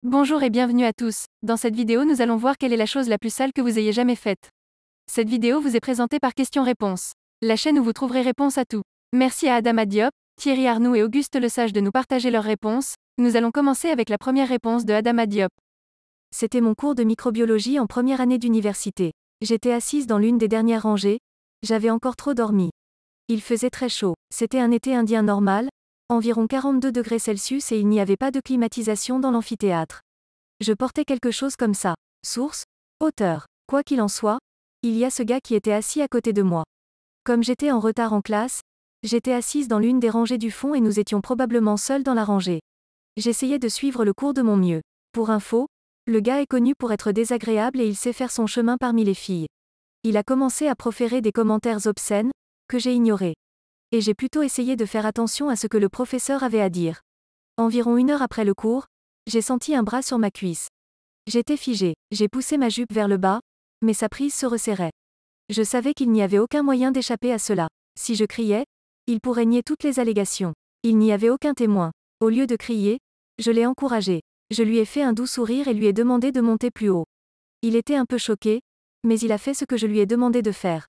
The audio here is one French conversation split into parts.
Bonjour et bienvenue à tous. Dans cette vidéo, nous allons voir quelle est la chose la plus sale que vous ayez jamais faite. Cette vidéo vous est présentée par Questions-Réponses, la chaîne où vous trouverez réponse à tout. Merci à Adama Diop, Thierry Arnoux et Auguste Lesage de nous partager leurs réponses. Nous allons commencer avec la première réponse de Adama Diop. C'était mon cours de microbiologie en première année d'université. J'étais assise dans l'une des dernières rangées. J'avais encore trop dormi. Il faisait très chaud. C'était un été indien normal, environ 42 degrés Celsius et il n'y avait pas de climatisation dans l'amphithéâtre. Je portais quelque chose comme ça. Source, auteur. Quoi qu'il en soit, il y a ce gars qui était assis à côté de moi. Comme j'étais en retard en classe, j'étais assise dans l'une des rangées du fond et nous étions probablement seuls dans la rangée. J'essayais de suivre le cours de mon mieux. Pour info, le gars est connu pour être désagréable et il sait faire son chemin parmi les filles. Il a commencé à proférer des commentaires obscènes, que j'ai ignorés. Et j'ai plutôt essayé de faire attention à ce que le professeur avait à dire. Environ 1 heure après le cours, j'ai senti un bras sur ma cuisse. J'étais figée, j'ai poussé ma jupe vers le bas, mais sa prise se resserrait. Je savais qu'il n'y avait aucun moyen d'échapper à cela. Si je criais, il pourrait nier toutes les allégations. Il n'y avait aucun témoin. Au lieu de crier, je l'ai encouragé. Je lui ai fait un doux sourire et lui ai demandé de monter plus haut. Il était un peu choqué, mais il a fait ce que je lui ai demandé de faire.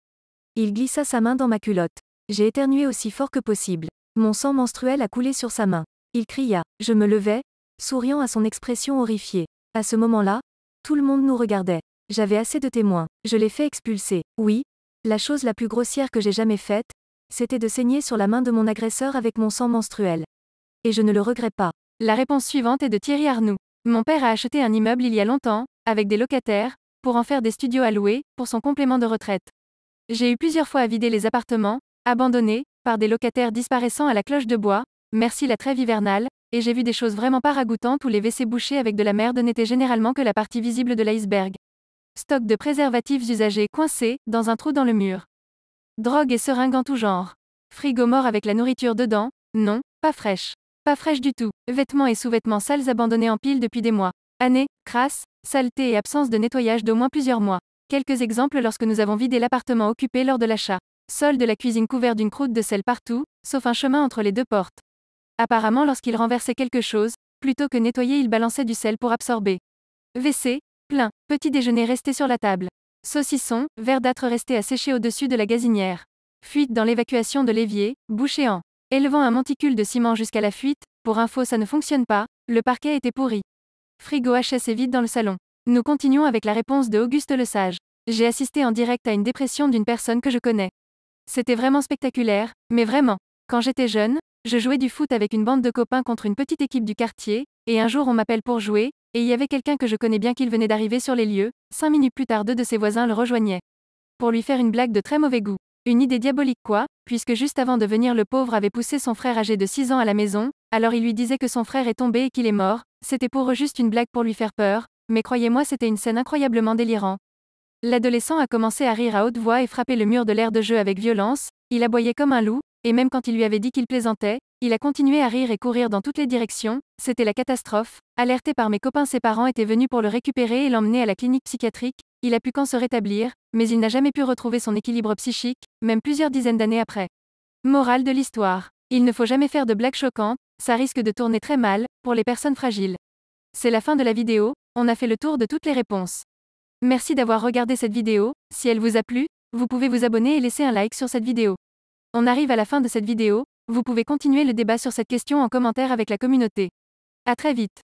Il glissa sa main dans ma culotte. J'ai éternué aussi fort que possible. Mon sang menstruel a coulé sur sa main. Il cria. Je me levai, souriant à son expression horrifiée. À ce moment-là, tout le monde nous regardait. J'avais assez de témoins. Je l'ai fait expulser. Oui, la chose la plus grossière que j'ai jamais faite, c'était de saigner sur la main de mon agresseur avec mon sang menstruel. Et je ne le regrette pas. La réponse suivante est de Thierry Arnoux. Mon père a acheté un immeuble il y a longtemps, avec des locataires, pour en faire des studios à louer, pour son complément de retraite. J'ai eu plusieurs fois à vider les appartements, abandonnés, par des locataires disparaissant à la cloche de bois, merci la trêve hivernale, et j'ai vu des choses vraiment pas ragoûtantes où les WC bouchés avec de la merde n'étaient généralement que la partie visible de l'iceberg. Stock de préservatifs usagés coincés, dans un trou dans le mur. Drogue et seringues en tout genre. Frigo mort avec la nourriture dedans, non, pas fraîche. Pas fraîche du tout. Vêtements et sous-vêtements sales abandonnés en pile depuis des mois. Années, crasse, saleté et absence de nettoyage d'au moins plusieurs mois. Quelques exemples lorsque nous avons vidé l'appartement occupé lors de l'achat. Sol de la cuisine couvert d'une croûte de sel partout, sauf un chemin entre les deux portes. Apparemment lorsqu'il renversait quelque chose, plutôt que nettoyer il balançait du sel pour absorber. WC, plein. Petit déjeuner resté sur la table. Saucisson, verdâtre resté à sécher au-dessus de la gazinière. Fuite dans l'évacuation de l'évier, bouchéant. Élevant un monticule de ciment jusqu'à la fuite, pour info ça ne fonctionne pas, le parquet était pourri. Frigo HS est vide dans le salon. Nous continuons avec la réponse de Auguste Lesage. J'ai assisté en direct à une dépression d'une personne que je connais. C'était vraiment spectaculaire, mais vraiment. Quand j'étais jeune, je jouais du foot avec une bande de copains contre une petite équipe du quartier, et un jour on m'appelle pour jouer, et il y avait quelqu'un que je connais bien qui venait d'arriver sur les lieux, 5 minutes plus tard 2 de ses voisins le rejoignaient. Pour lui faire une blague de très mauvais goût. Une idée diabolique quoi, puisque juste avant de venir le pauvre avait poussé son frère âgé de 6 ans à la maison, alors il lui disait que son frère est tombé et qu'il est mort, c'était pour eux juste une blague pour lui faire peur, mais croyez-moi c'était une scène incroyablement délirante. L'adolescent a commencé à rire à haute voix et frapper le mur de l'aire de jeu avec violence, il aboyait comme un loup, et même quand il lui avait dit qu'il plaisantait, il a continué à rire et courir dans toutes les directions, c'était la catastrophe. Alerté par mes copains, ses parents étaient venus pour le récupérer et l'emmener à la clinique psychiatrique, il a pu qu'en se rétablir, mais il n'a jamais pu retrouver son équilibre psychique, même plusieurs dizaines d'années après. Morale de l'histoire. Il ne faut jamais faire de blagues choquantes, ça risque de tourner très mal, pour les personnes fragiles. C'est la fin de la vidéo, on a fait le tour de toutes les réponses. Merci d'avoir regardé cette vidéo, si elle vous a plu, vous pouvez vous abonner et laisser un like sur cette vidéo. On arrive à la fin de cette vidéo, vous pouvez continuer le débat sur cette question en commentaire avec la communauté. À très vite.